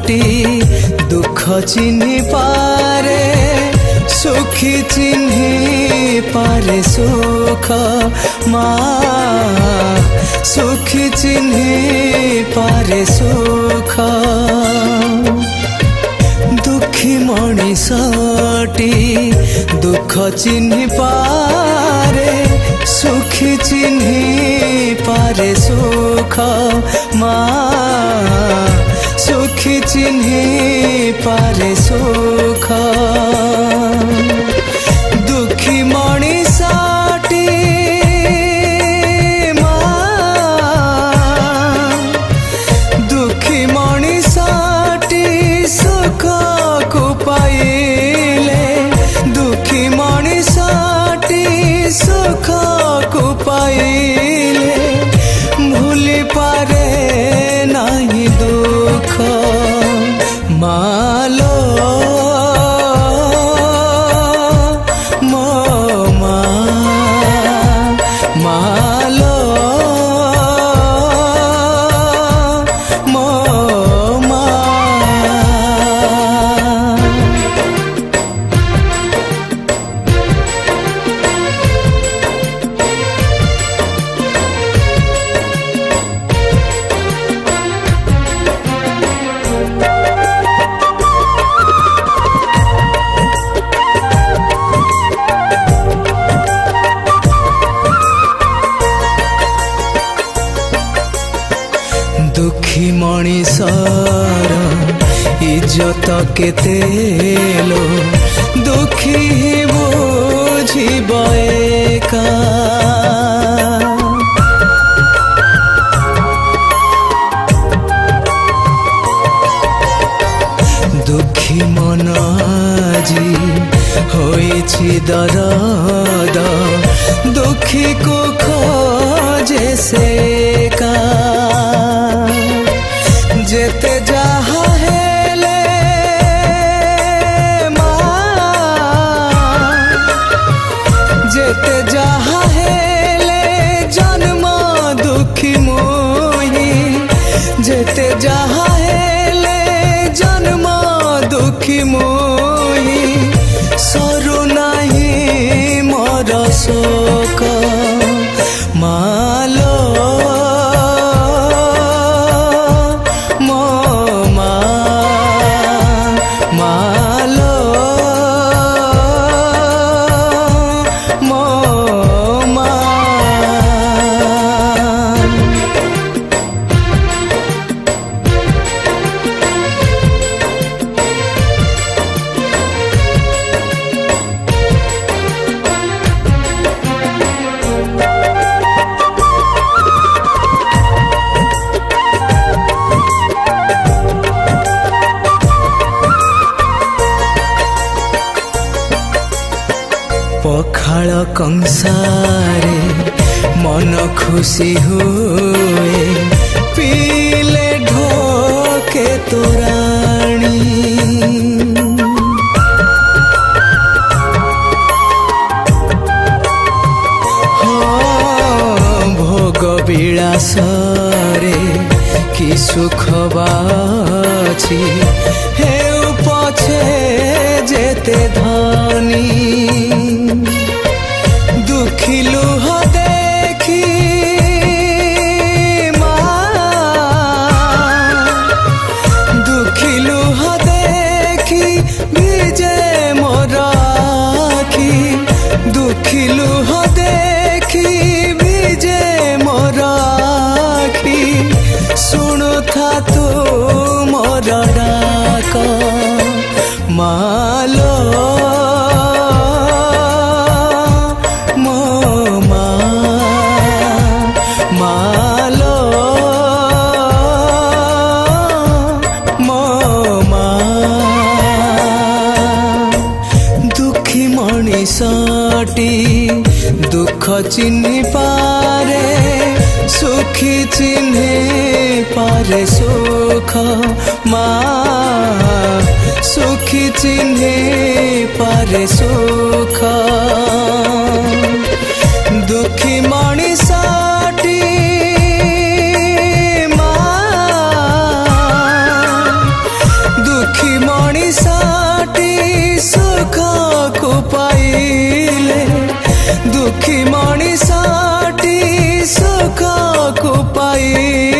मनिषटी दुख चिन्हि पारे सुखी चिन्हि पारे सुख माँ सुखी चिन्हि पारे सुख दुखी मनिषटी दुख चिन्हि पारे सुखी चिन्हि पारे सुख माँ सुखी चिन्हि पारे सुख दुखी मनिषटी दुखी मनिषटी सुख को पाइले दुखी मनिषटी सुख को पाइले भूली पारे नहीं दुख मालो मो मालो मो दुखी मनिषर इज्जत केते लो दुखी ही बुझिब एका दुखी मन आजी होइछि दरद दुखी को खोजे से का जेते जहा हेले माँ जेते जहा हेले जन्म दुखी मोही जेते जहा हेले जन्म दुखी मोही सरू नहीं मोर शोक मालो पखाल कंसारे मन खुशी हुए पीले ढोके तोराणी हाँ भोग विलासरे कि सुख बाछी हे पछे जेते धनी दुखी लुह देखी दुखी लुह देखी भिजे मोर आखी दुखी लुह देखी भिजे मोर आखी सुनु था तू मोर डाक मालो दुख चिन्हि पारे सुखी चिन्हि पारे सुख माँ सुखी चिन्हि पारे सुख दुखी मनिषटी दुखी मଣିषटी सुख को पाई